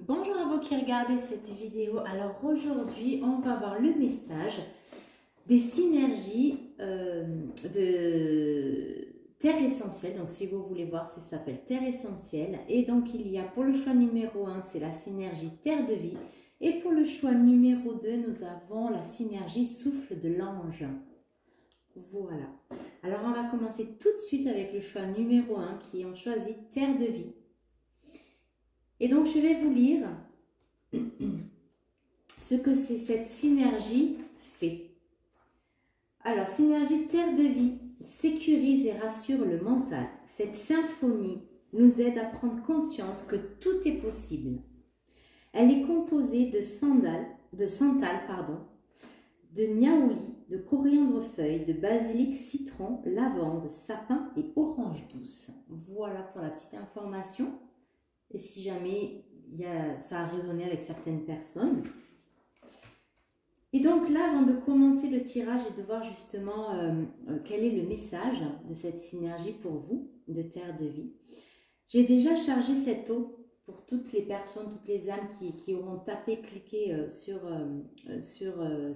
Bonjour à vous qui regardez cette vidéo. Alors aujourd'hui, on va voir le message des synergies de Terre Essentielle. Donc si vous voulez voir, ça s'appelle Terre Essentielle. Et donc il y a pour le choix numéro 1, c'est la synergie Terre de Vie. Et pour le choix numéro 2, nous avons la synergie Souffle de l'Ange. Voilà. Alors on va commencer tout de suite avec le choix numéro 1 qui ont choisi Terre de Vie. Et donc, je vais vous lire ce que cette synergie fait. Alors, synergie Terre de Vie sécurise et rassure le mental. Cette symphonie nous aide à prendre conscience que tout est possible. Elle est composée de santal, de niaouli, de coriandre feuille, de basilic, citron, lavande, sapin et orange douce. Voilà pour la petite information. Et si jamais ça a résonné avec certaines personnes. Et donc là, avant de commencer le tirage et de voir justement quel est le message de cette synergie pour vous, de Terre de Vie, j'ai déjà chargé cette eau pour toutes les personnes, toutes les âmes qui auront tapé, cliqué sur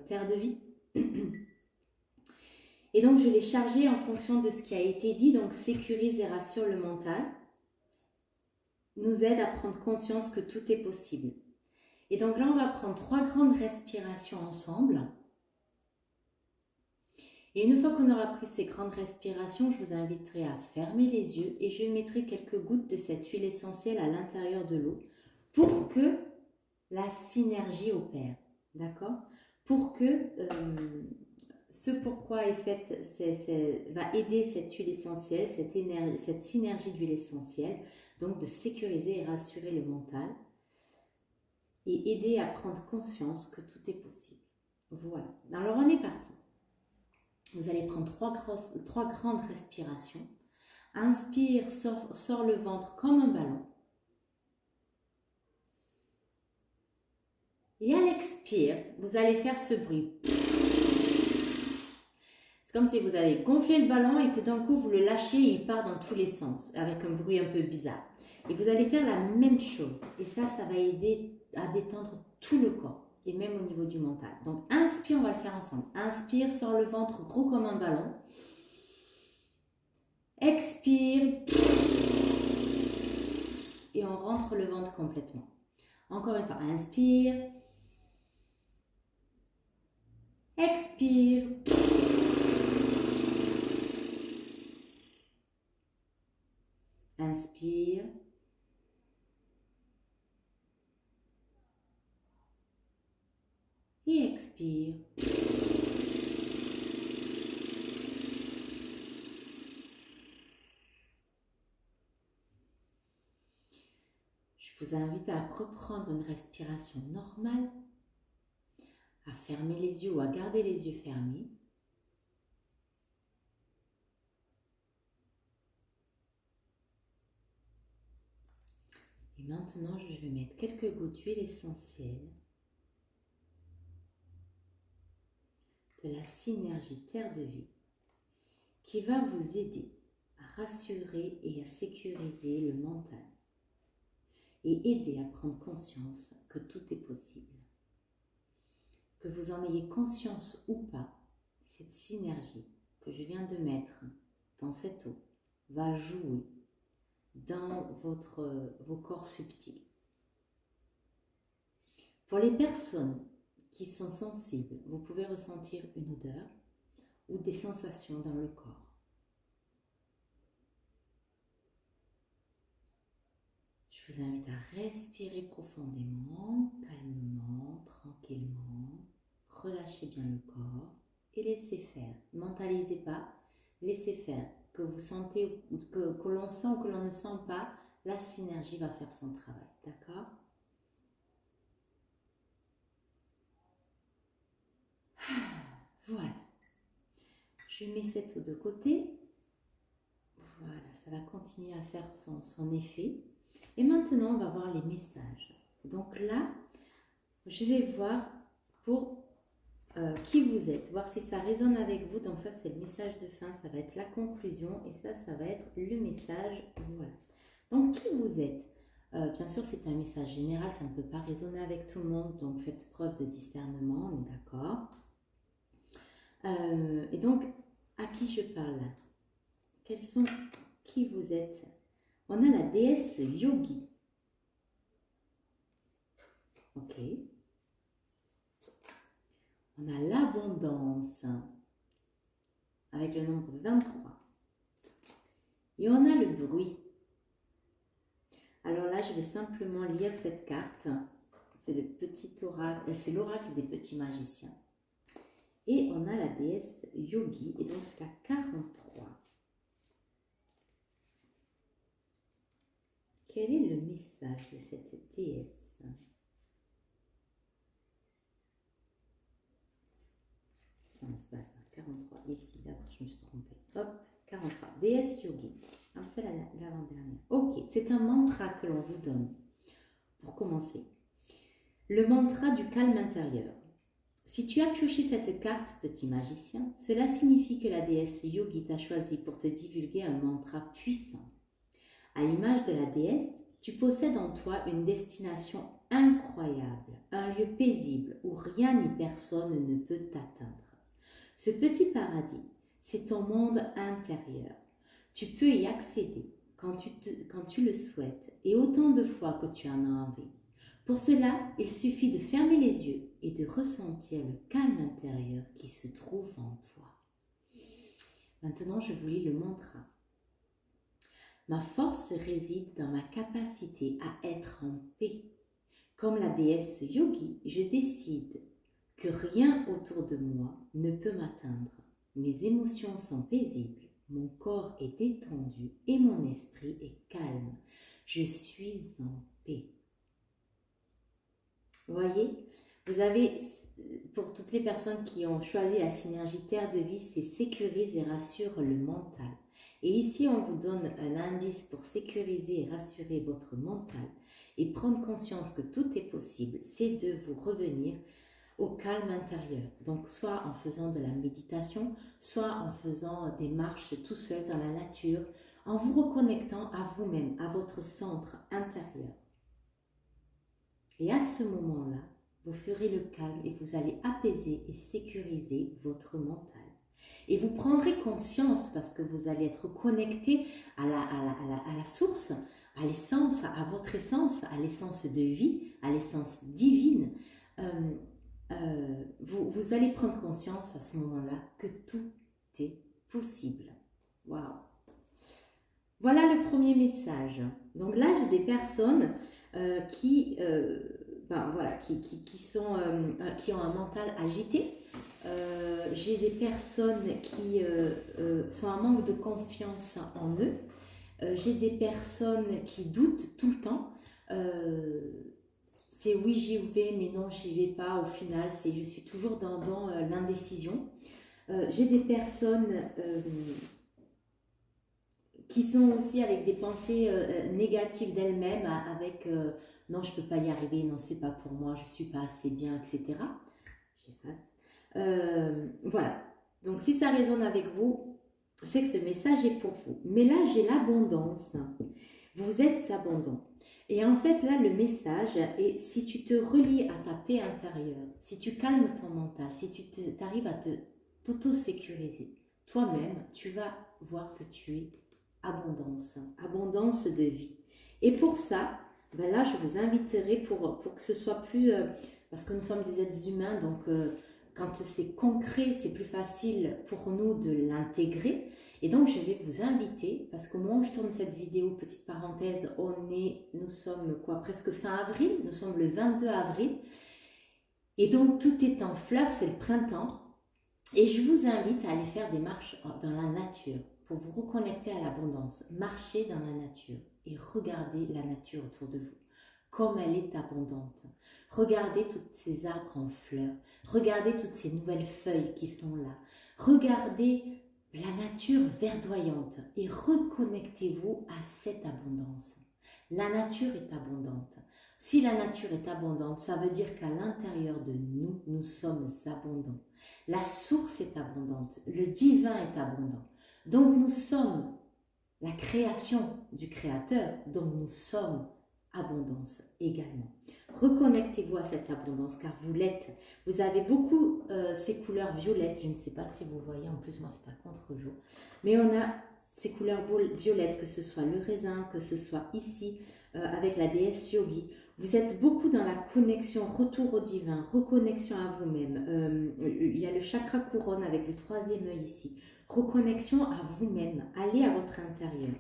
Terre de Vie. Et donc, je l'ai chargée en fonction de ce qui a été dit, donc sécurise et rassure le mental, nous aide à prendre conscience que tout est possible. Et donc là, on va prendre 3 grandes respirations ensemble. Et une fois qu'on aura pris ces grandes respirations, je vous inviterai à fermer les yeux et je mettrai quelques gouttes de cette huile essentielle à l'intérieur de l'eau pour que la synergie opère. D'accord? Pour que ce pourquoi est faite, va aider cette huile essentielle, cette synergie d'huile essentielle, donc de sécuriser et rassurer le mental et aider à prendre conscience que tout est possible. Voilà. Alors on est parti. Vous allez prendre 3 grandes respirations. Inspire, sors le ventre comme un ballon. Et à l'expire, vous allez faire ce bruit. C'est comme si vous avez gonflé le ballon et que d'un coup vous le lâchez et il part dans tous les sens avec un bruit un peu bizarre. Et vous allez faire la même chose. Et ça va aider à détendre tout le corps et même au niveau du mental. Donc inspire, on va le faire ensemble. Inspire, sors le ventre gros comme un ballon. Expire. Et on rentre le ventre complètement. Encore une fois, inspire. Expire. Inspire. Et expire. Je vous invite à reprendre une respiration normale, à fermer les yeux ou à garder les yeux fermés. Et maintenant, je vais mettre quelques gouttes d'huile essentielle de la synergie Terre de Vie qui va vous aider à rassurer et à sécuriser le mental et aider à prendre conscience que tout est possible. Que vous en ayez conscience ou pas, cette synergie que je viens de mettre dans cette eau va jouer dans vos corps subtils. Pour les personnes qui sont sensibles, vous pouvez ressentir une odeur ou des sensations dans le corps. Je vous invite à respirer profondément, calmement, tranquillement. Relâchez bien le corps et laissez faire. Ne mentalisez pas, laissez faire. Que vous sentez, que l'on sent ou que l'on ne sent pas, la synergie va faire son travail. D'accord? Voilà. Je mets cette eau de côté. Voilà, ça va continuer à faire son effet. Et maintenant, on va voir les messages. Donc là, je vais voir pour qui vous êtes, voir si ça résonne avec vous. Donc ça, c'est le message de fin, ça va être la conclusion. Et ça va être le message, voilà. Donc, qui vous êtes? Bien sûr, c'est un message général, ça ne peut pas résonner avec tout le monde, donc faites preuve de discernement, on est d'accord. Et donc, à qui je parle? Qui vous êtes? On a la déesse Yogi. Ok. On a l'abondance, avec le nombre 23. Et on a le bruit. Alors là, je vais simplement lire cette carte. C'est le petit oracle, c'est l'oracle des petits magiciens. Et on a la déesse Yogi, et donc c'est la 43. Quel est le message de cette déesse? Non, c'est pas ça, 43, ici, d'abord je me suis trompée. Hop, 43, déesse Yogi. Ah, c'est l'avant-dernière. Ok, c'est un mantra que l'on vous donne. Pour commencer, le mantra du calme intérieur. Si tu as pioché cette carte, petit magicien, cela signifie que la déesse Yogi t'a choisi pour te divulguer un mantra puissant. À l'image de la déesse, tu possèdes en toi une destination incroyable, un lieu paisible où rien ni personne ne peut t'atteindre. Ce petit paradis, c'est ton monde intérieur. Tu peux y accéder quand tu le souhaites et autant de fois que tu en as envie. Pour cela, il suffit de fermer les yeux et de ressentir le calme intérieur qui se trouve en toi. Maintenant, je vous lis le mantra. Ma force réside dans ma capacité à être en paix. Comme la déesse Yogi, je décide que rien autour de moi ne peut m'atteindre. Mes émotions sont paisibles, mon corps est détendu et mon esprit est calme. Je suis en paix. Vous voyez, vous avez, pour toutes les personnes qui ont choisi la synergie Terre de Vie, c'est sécurise et rassure le mental. Et ici, on vous donne un indice pour sécuriser et rassurer votre mental et prendre conscience que tout est possible, c'est de vous revenir au calme intérieur. Donc, soit en faisant de la méditation, soit en faisant des marches tout seul dans la nature, en vous reconnectant à vous-même, à votre centre intérieur. Et à ce moment-là, vous ferez le calme et vous allez apaiser et sécuriser votre mental. Et vous prendrez conscience, parce que vous allez être connecté à la source, à l'essence, à votre essence, à l'essence de vie, à l'essence divine. Vous allez prendre conscience à ce moment-là que tout est possible. Waouh! Voilà le premier message. Donc là, j'ai des personnes qui ont un mental agité. J'ai des personnes qui sont en manque de confiance en eux. J'ai des personnes qui doutent tout le temps. C'est oui, j'y vais, mais non, j'y vais pas. Au final, je suis toujours dans l'indécision. J'ai des personnes qui sont aussi avec des pensées négatives d'elles-mêmes, avec non, je peux pas y arriver, non, c'est pas pour moi, je suis pas assez bien, etc. Voilà. Donc, si ça résonne avec vous, c'est que ce message est pour vous. Mais là, j'ai l'abondance. Vous êtes abondant. Et en fait, là, le message est, si tu te relis à ta paix intérieure, si tu calmes ton mental, si tu arrives à t'auto-sécuriser, toi-même, tu vas voir que tu es abondance de vie. Et pour ça, ben là, je vous inviterai pour que ce soit plus... parce que nous sommes des êtres humains, donc quand c'est concret, c'est plus facile pour nous de l'intégrer. Et donc, je vais vous inviter, parce qu'au moment où je tourne cette vidéo, petite parenthèse, nous sommes quoi, presque fin avril, nous sommes le 22 avril. Et donc, tout est en fleurs, c'est le printemps. Et je vous invite à aller faire des marches dans la nature pour vous reconnecter à l'abondance. Marchez dans la nature et regardez la nature autour de vous, comme elle est abondante. Regardez tous ces arbres en fleurs, regardez toutes ces nouvelles feuilles qui sont là. Regardez la nature verdoyante et reconnectez-vous à cette abondance. La nature est abondante. Si la nature est abondante, ça veut dire qu'à l'intérieur de nous, nous sommes abondants. La source est abondante, le divin est abondant. Donc nous sommes la création du Créateur, donc nous sommes abondance également. Reconnectez-vous à cette abondance car vous l'êtes. Vous avez beaucoup ces couleurs violettes. Je ne sais pas si vous voyez, en plus moi c'est à contre-jour. Mais on a ces couleurs violettes, que ce soit le raisin, que ce soit ici avec la déesse Yogi. Vous êtes beaucoup dans la connexion, retour au divin, reconnexion à vous-même. Il y a le chakra couronne avec le troisième œil ici. Reconnexion à vous-même, allez à votre intérieur.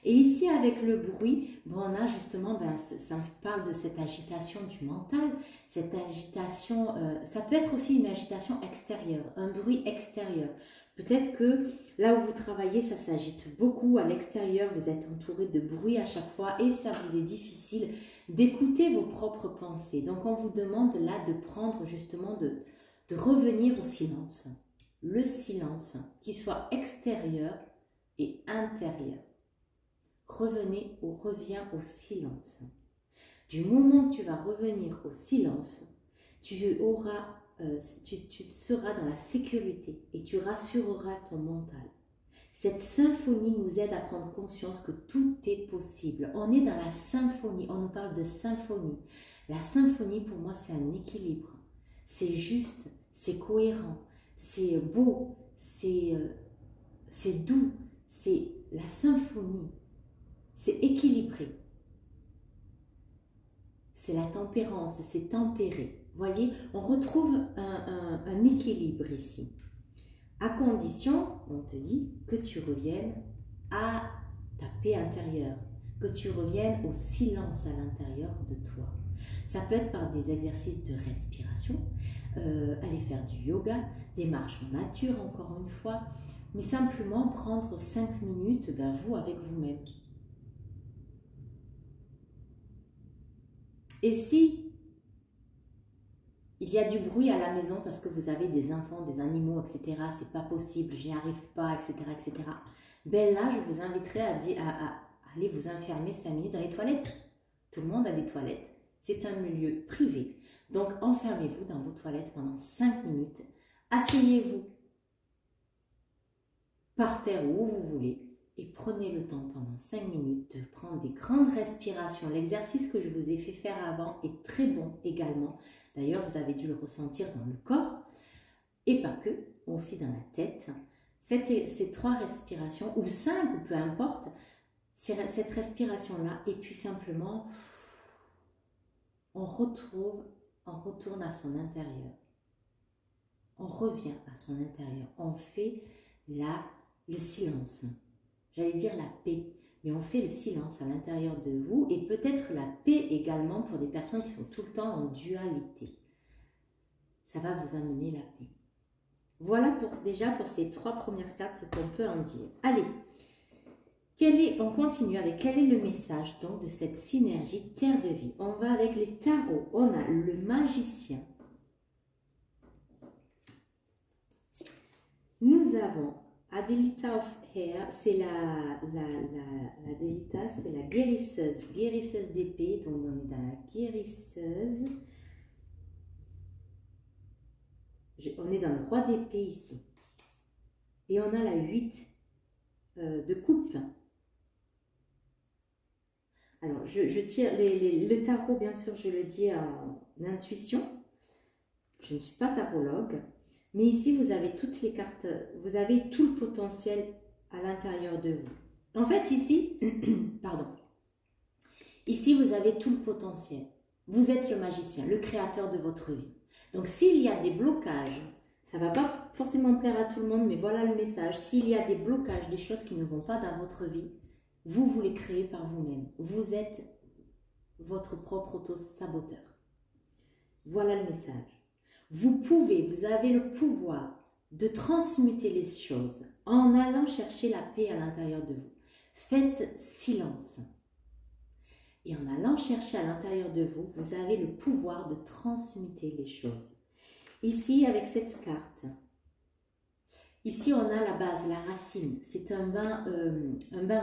Et ici, avec le bruit, bon, on a justement, ça parle de cette agitation du mental, cette agitation, ça peut être aussi une agitation extérieure, un bruit extérieur. Peut-être que là où vous travaillez, ça s'agite beaucoup à l'extérieur, vous êtes entouré de bruit à chaque fois et ça vous est difficile d'écouter vos propres pensées. Donc, on vous demande là de prendre justement, de revenir au silence. Le silence, qui soit extérieur et intérieur. Reviens au silence. Du moment que tu vas revenir au silence, tu seras dans la sécurité et tu rassureras ton mental. Cette symphonie nous aide à prendre conscience que tout est possible. On est dans la symphonie, on nous parle de symphonie. La symphonie, pour moi, c'est un équilibre. C'est juste, c'est cohérent, c'est beau, c'est doux, c'est la symphonie. C'est équilibré. C'est la tempérance, c'est tempéré. Vous voyez, on retrouve un équilibre ici. À condition, on te dit, que tu reviennes à ta paix intérieure, que tu reviennes au silence à l'intérieur de toi. Ça peut être par des exercices de respiration, aller faire du yoga, des marches en nature encore une fois, mais simplement prendre 5 minutes, vous avec vous-même. Et si il y a du bruit à la maison parce que vous avez des enfants, des animaux, etc., c'est pas possible, j'y arrive pas, etc., etc., ben là, je vous inviterai à aller vous enfermer 5 minutes dans les toilettes. Tout le monde a des toilettes. C'est un milieu privé. Donc, enfermez-vous dans vos toilettes pendant 5 minutes. Asseyez-vous par terre ou où vous voulez. Et prenez le temps pendant 5 minutes de prendre des grandes respirations. L'exercice que je vous ai fait faire avant est très bon également. D'ailleurs, vous avez dû le ressentir dans le corps et pas que, aussi dans la tête. Ces 3 respirations, ou 5, ou peu importe, cette respiration-là, et puis simplement, on retourne à son intérieur. On revient à son intérieur. On fait le silence. J'allais dire la paix, mais on fait le silence à l'intérieur de vous et peut-être la paix également pour des personnes qui sont tout le temps en dualité. Ça va vous amener la paix. Voilà déjà pour ces 3 premières cartes ce qu'on peut en dire. Allez, on continue avec quel est le message donc de cette synergie terre de vie. On va avec les tarots. On a le magicien. Nous avons Adelita of Hair, c'est la Adelita, c'est la guérisseuse d'épée, donc on est dans la guérisseuse. On est dans le roi d'épée ici. Et on a la 8 de coupe. Alors, je tire le tarot, bien sûr, je le dis en intuition. Je ne suis pas tarologue. Mais ici, vous avez toutes les cartes, vous avez tout le potentiel à l'intérieur de vous. En fait, ici, pardon, ici, vous avez tout le potentiel. Vous êtes le magicien, le créateur de votre vie. Donc, s'il y a des blocages, ça ne va pas forcément plaire à tout le monde, mais voilà le message. S'il y a des blocages, des choses qui ne vont pas dans votre vie, vous les créez par vous-même. Vous êtes votre propre auto-saboteur. Voilà le message. Vous avez le pouvoir de transmuter les choses en allant chercher la paix à l'intérieur de vous. Faites silence. Et en allant chercher à l'intérieur de vous, vous avez le pouvoir de transmuter les choses. Ici, avec cette carte, ici on a la base, la racine. C'est un bain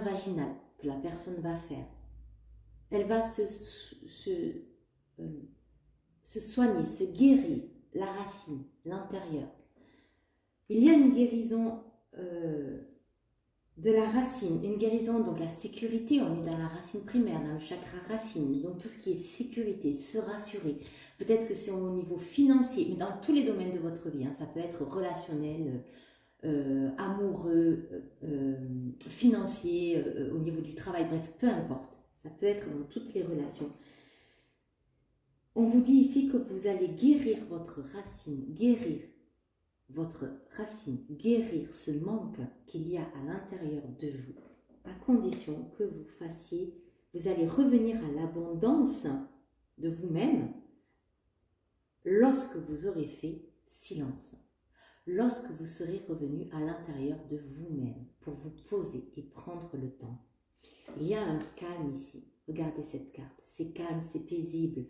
vaginal que la personne va faire. Elle va se soigner, se guérir. La racine, l'intérieur. Il y a une guérison de la racine, une guérison, donc la sécurité, on est dans la racine primaire, dans le chakra racine, donc tout ce qui est sécurité, se rassurer. Peut-être que c'est au niveau financier, mais dans tous les domaines de votre vie, hein, ça peut être relationnel, amoureux, financier, au niveau du travail, bref, peu importe. Ça peut être dans toutes les relations. On vous dit ici que vous allez guérir votre racine, guérir ce manque qu'il y a à l'intérieur de vous, à condition que vous fassiez, vous allez revenir à l'abondance de vous-même lorsque vous aurez fait silence, lorsque vous serez revenu à l'intérieur de vous-même pour vous poser et prendre le temps. Il y a un calme ici, regardez cette carte, c'est calme, c'est paisible.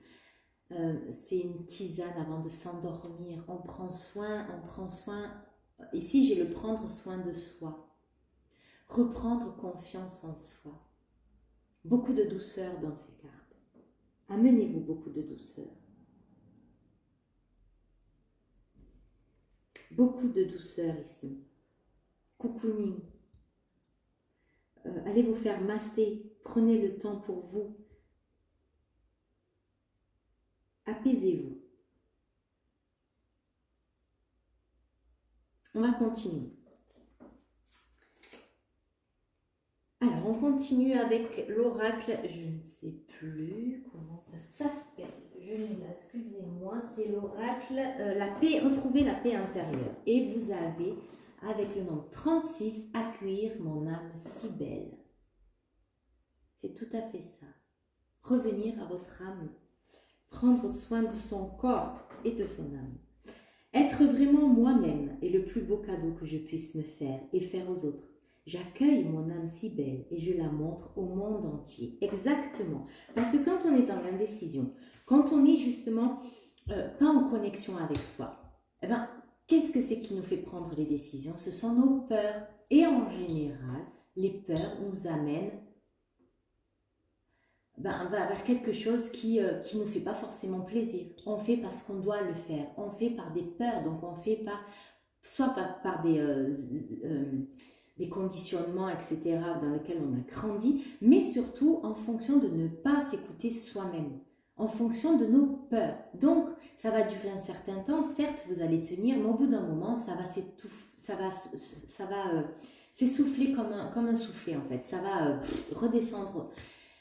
C'est une tisane avant de s'endormir, on prend soin, ici j'ai le prendre soin de soi, reprendre confiance en soi, beaucoup de douceur dans ces cartes, amenez-vous beaucoup de douceur, beaucoup de douceur ici, cocooning, allez vous faire masser, prenez le temps pour vous, apaisez-vous. On va continuer. Alors, on continue avec l'oracle. Je ne sais plus comment ça s'appelle. Excusez-moi, c'est l'oracle la paix, retrouver la paix intérieure. Et vous avez, avec le nombre 36, accueillir mon âme si belle. C'est tout à fait ça. Revenir à votre âme. Prendre soin de son corps et de son âme. Être vraiment moi-même est le plus beau cadeau que je puisse me faire et faire aux autres. J'accueille mon âme si belle et je la montre au monde entier. Exactement. Parce que quand on est dans l'indécision, quand on est justement pas en connexion avec soi, eh ben, qu'est-ce que c'est qui nous fait prendre les décisions? Ce sont nos peurs. Et en général, les peurs nous amènent vers quelque chose qui ne nous fait pas forcément plaisir. On fait parce qu'on doit le faire. On fait par des peurs. Donc on fait soit par des conditionnements, etc., dans lesquels on a grandi, mais surtout en fonction de ne pas s'écouter soi-même, en fonction de nos peurs. Donc, ça va durer un certain temps, certes, vous allez tenir, mais au bout d'un moment, ça va s'essouffler comme un soufflet, en fait. Ça va redescendre,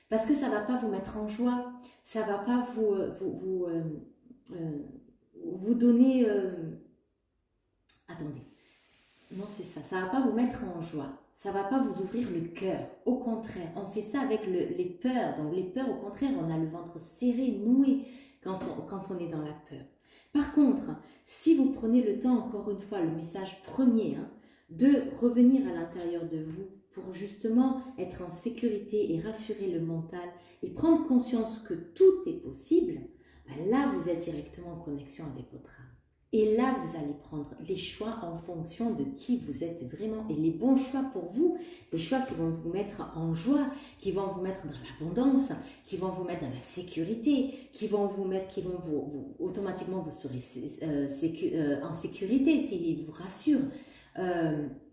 parce que ça ne va pas vous mettre en joie, ça ne va pas vous donner... attendez. Non, c'est ça. Ça ne va pas vous mettre en joie. Ça ne va pas vous ouvrir le cœur. Au contraire, on fait ça avec les peurs. Donc, les peurs, au contraire, on a le ventre serré, noué quand on est dans la peur. Par contre, si vous prenez le temps, encore une fois, le message premier, de revenir à l'intérieur de vous pour justement être en sécurité et rassurer le mental et prendre conscience que tout est possible, là, vous êtes directement en connexion avec votre âme. Et là, vous allez prendre les choix en fonction de qui vous êtes vraiment et les bons choix pour vous, des choix qui vont vous mettre en joie, qui vont vous mettre dans l'abondance, qui vont vous mettre dans la sécurité, automatiquement vous serez en sécurité s'ils vous rassurent.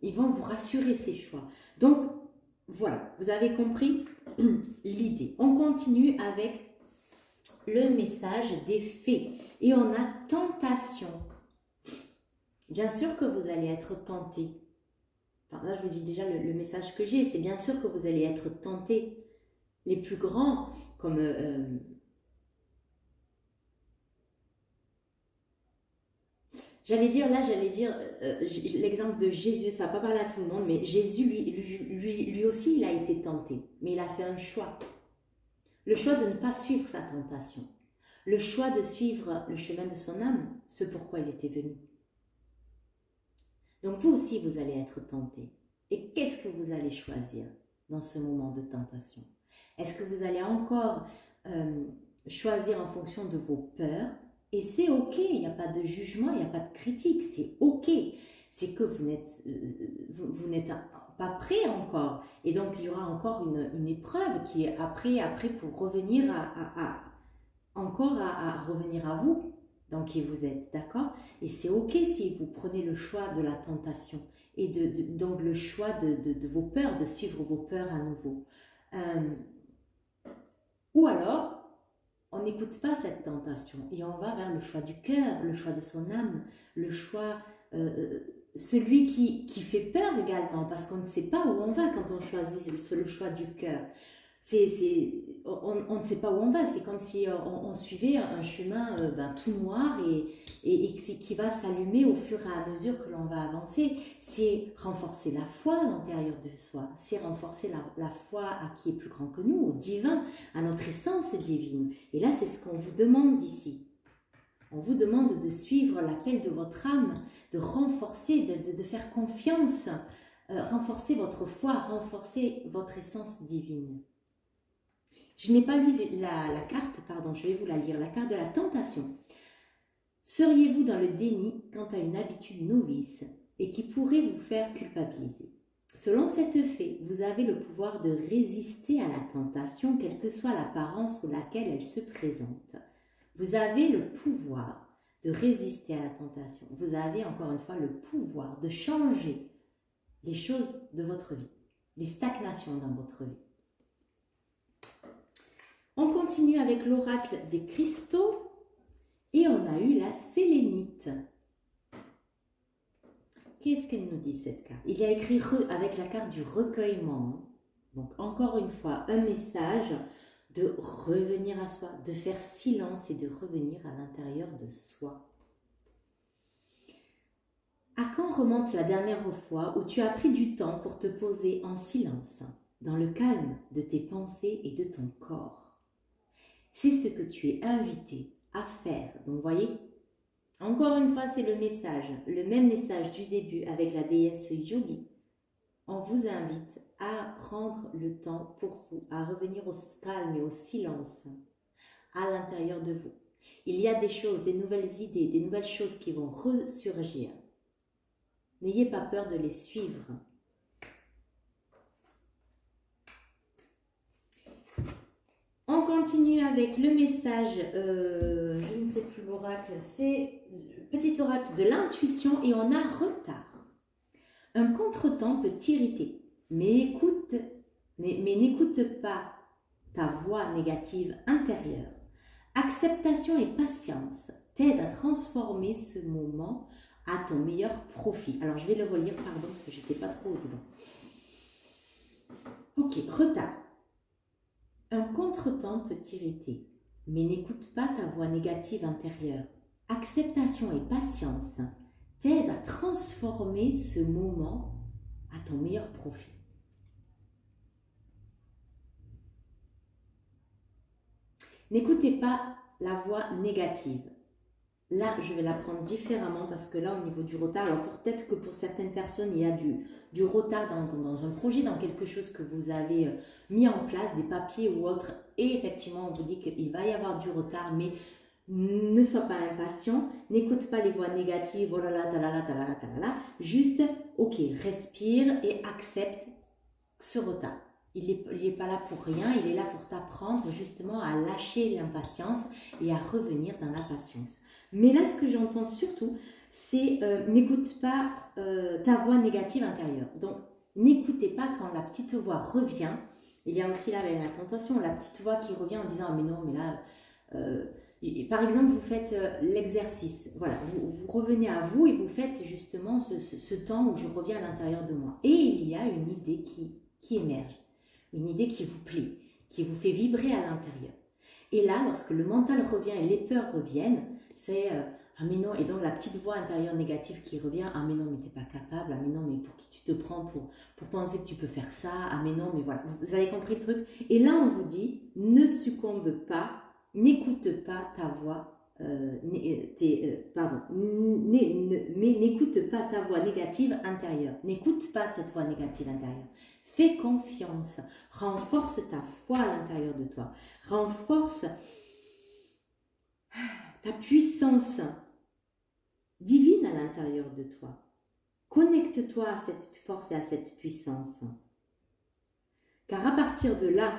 Ils vont vous rassurer ces choix. Donc, voilà, vous avez compris l'idée. On continue avec le message des fées. Et on a tentation. Bien sûr que vous allez être tenté. Enfin, là, je vous dis déjà le message que j'ai. C'est bien sûr que vous allez être tenté. Les plus grands, comme... j'allais dire l'exemple de Jésus. Ça ne va pas parler à tout le monde, mais Jésus, lui aussi, il a été tenté. Mais il a fait un choix. Le choix de ne pas suivre sa tentation. Le choix de suivre le chemin de son âme, ce pourquoi il était venu. Donc vous aussi, vous allez être tenté. Et qu'est-ce que vous allez choisir dans ce moment de tentation? Est-ce que vous allez encore choisir en fonction de vos peurs? Et c'est ok, il n'y a pas de jugement, il n'y a pas de critique, c'est ok. C'est que vous n'êtes pas prêt encore. Et donc il y aura encore une épreuve qui est après pour revenir à revenir à vous, dans qui vous êtes, d'accord? Et c'est ok si vous prenez le choix de la tentation. et donc le choix de vos peurs, de suivre vos peurs à nouveau. Ou alors, on n'écoute pas cette tentation et on va vers le choix du cœur, le choix de son âme, le choix, celui qui fait peur également, parce qu'on ne sait pas où on va quand on choisit le choix du cœur. On ne sait pas où on va, c'est comme si on suivait un chemin tout noir et qui va s'allumer au fur et à mesure que l'on va avancer. C'est renforcer la foi à l'intérieur de soi, c'est renforcer la foi à qui est plus grand que nous, au divin, à notre essence divine. Et là, c'est ce qu'on vous demande ici. On vous demande de suivre l'appel de votre âme, de renforcer, de faire confiance, renforcer votre foi, renforcer votre essence divine. Je n'ai pas lu la carte, pardon, je vais vous la lire, la carte de la tentation. Seriez-vous dans le déni quant à une habitude novice et qui pourrait vous faire culpabiliser? Selon cette fée, vous avez le pouvoir de résister à la tentation, quelle que soit l'apparence sous laquelle elle se présente. Vous avez le pouvoir de résister à la tentation. Vous avez encore une fois le pouvoir de changer les choses de votre vie, les stagnations dans votre vie. On continue avec l'oracle des cristaux et on a eu la sélénite. Qu'est-ce qu'elle nous dit cette carte? Il y a écrit avec la carte du recueillement. Donc encore une fois, un message de revenir à soi, de faire silence et de revenir à l'intérieur de soi. À quand remonte la dernière fois où tu as pris du temps pour te poser en silence, dans le calme de tes pensées et de ton corps? C'est ce que tu es invité à faire. Donc, vous voyez, encore une fois, c'est le même message du début avec la déesse Yogi. On vous invite à prendre le temps pour vous, à revenir au calme et au silence à l'intérieur de vous. Il y a des choses, des nouvelles idées, des nouvelles choses qui vont ressurgir. N'ayez pas peur de les suivre. On continue avec le message, je ne sais plus l'oracle, c'est petit oracle de l'intuition et on a retard. Un contretemps peut t'irriter, mais n'écoute pas ta voix négative intérieure. Acceptation et patience t'aident à transformer ce moment à ton meilleur profit. Alors je vais le relire, pardon, parce que j'étais pas trop dedans. Ok, retard. Un contretemps peut t'irriter, mais n'écoute pas ta voix négative intérieure. Acceptation et patience t'aident à transformer ce moment à ton meilleur profit. N'écoutez pas la voix négative. Là, je vais la prendre différemment parce que là, au niveau du retard, alors peut-être que pour certaines personnes, il y a du retard dans un projet, dans quelque chose que vous avez mis en place, des papiers ou autre. Et effectivement, on vous dit qu'il va y avoir du retard, mais ne sois pas impatient. N'écoute pas les voix négatives, oh là là, talala, talala, talala. Juste, ok, respire et accepte ce retard. Il n'est pas là pour rien, il est là pour t'apprendre justement à lâcher l'impatience et à revenir dans la patience. Mais là, ce que j'entends surtout, c'est n'écoute pas ta voix négative intérieure. Donc, n'écoutez pas quand la petite voix revient. Il y a aussi là la tentation, la petite voix qui revient en disant « mais non, mais là… par exemple, vous faites l'exercice. Voilà, vous revenez à vous et vous faites justement ce temps où je reviens à l'intérieur de moi. Et il y a une idée qui émerge, une idée qui vous plaît, qui vous fait vibrer à l'intérieur. Et là, lorsque le mental revient et les peurs reviennent, c'est ah mais non, et donc la petite voix intérieure négative qui revient, ah mais non, mais t'es pas capable, ah mais non, mais pour qui tu te prends pour penser que tu peux faire ça, ah mais non, mais voilà, vous avez compris le truc. Et là, on vous dit, ne succombe pas, n'écoute pas ta voix, mais n'écoute pas ta voix négative intérieure, n'écoute pas cette voix négative intérieure. Fais confiance, renforce ta foi à l'intérieur de toi, renforce ta puissance divine à l'intérieur de toi. Connecte-toi à cette force et à cette puissance. Car à partir de là,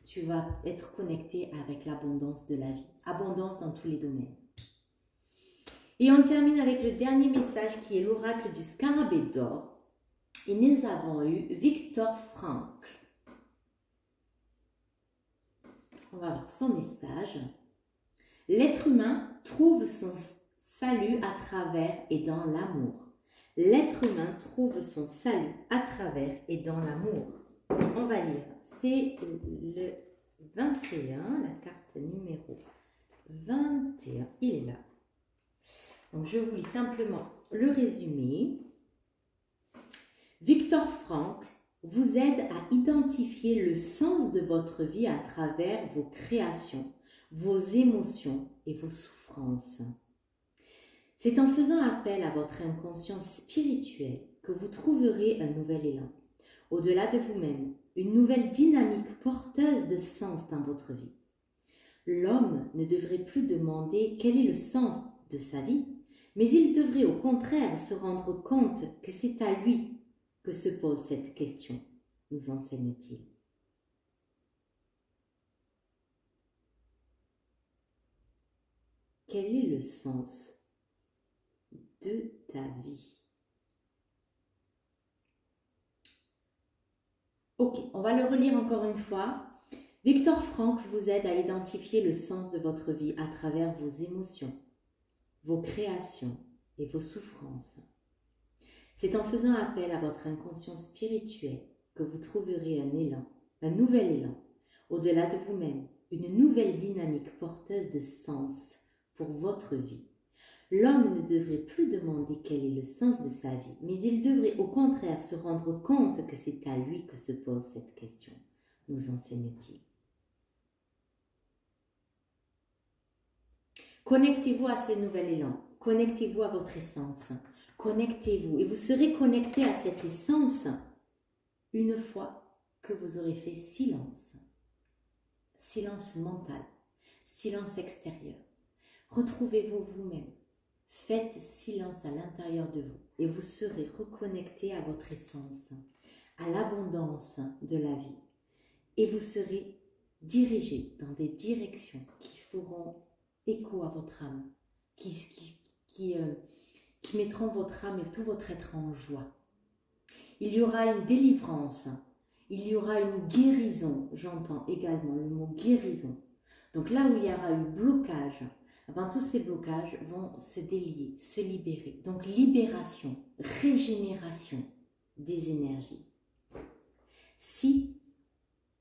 tu vas être connecté avec l'abondance de la vie. Abondance dans tous les domaines. Et on termine avec le dernier message qui est l'oracle du scarabée d'or. Et nous avons eu Viktor Frankl. On va voir son message. L'être humain trouve son salut à travers et dans l'amour. L'être humain trouve son salut à travers et dans l'amour. On va lire. C'est le 21, la carte numéro 21. Il est là. Donc je vous lis simplement le résumé. Viktor Frankl vous aide à identifier le sens de votre vie à travers vos créations, vos émotions et vos souffrances. C'est en faisant appel à votre inconscience spirituelle que vous trouverez un nouvel élan, au-delà de vous-même, une nouvelle dynamique porteuse de sens dans votre vie. L'homme ne devrait plus demander quel est le sens de sa vie, mais il devrait au contraire se rendre compte que c'est à lui que se pose cette question, nous enseigne-t-il. Quel est le sens de ta vie? Ok, on va le relire encore une fois. Viktor Frankl vous aide à identifier le sens de votre vie à travers vos émotions, vos créations et vos souffrances. C'est en faisant appel à votre inconscient spirituel que vous trouverez un élan, un nouvel élan, au-delà de vous-même, une nouvelle dynamique porteuse de sens pour votre vie. L'homme ne devrait plus demander quel est le sens de sa vie, mais il devrait au contraire se rendre compte que c'est à lui que se pose cette question, nous enseigne-t-il. Connectez-vous à ce nouvel élan, connectez-vous à votre essence, connectez-vous et vous serez connecté à cette essence une fois que vous aurez fait silence, silence mental, silence extérieur. Retrouvez-vous vous-même, faites silence à l'intérieur de vous et vous serez reconnecté à votre essence, à l'abondance de la vie et vous serez dirigé dans des directions qui feront écho à votre âme, qui mettront votre âme et tout votre être en joie. Il y aura une délivrance, il y aura une guérison, j'entends également le mot guérison. Donc là où il y aura eu blocage, ben, tous ces blocages vont se délier, se libérer. Donc libération, régénération des énergies. Si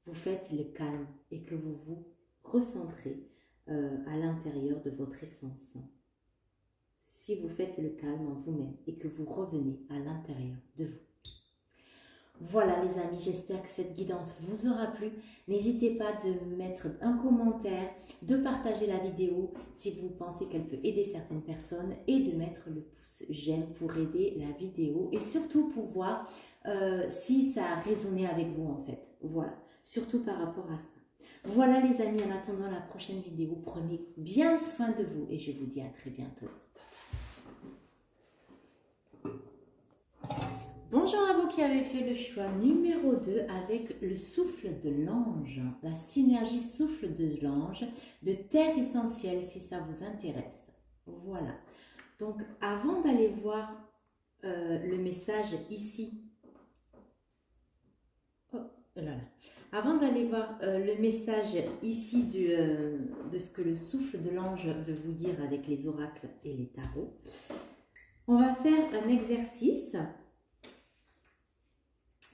vous faites le calme et que vous vous recentrez à l'intérieur de votre essence, si vous faites le calme en vous-même et que vous revenez à l'intérieur de vous. Voilà les amis, j'espère que cette guidance vous aura plu. N'hésitez pas de mettre un commentaire, de partager la vidéo si vous pensez qu'elle peut aider certaines personnes et de mettre le pouce j'aime pour aider la vidéo et surtout pour voir si ça a résonné avec vous en fait. Voilà, surtout par rapport à ça. Voilà les amis, en attendant la prochaine vidéo, prenez bien soin de vous et je vous dis à très bientôt. Bonjour à vous qui avez fait le choix numéro 2 avec le souffle de l'ange, la synergie souffle de l'ange, de terre essentielle si ça vous intéresse. Voilà. Donc avant d'aller voir le message ici, avant d'aller voir le message ici de ce que le souffle de l'ange veut vous dire avec les oracles et les tarots, on va faire un exercice.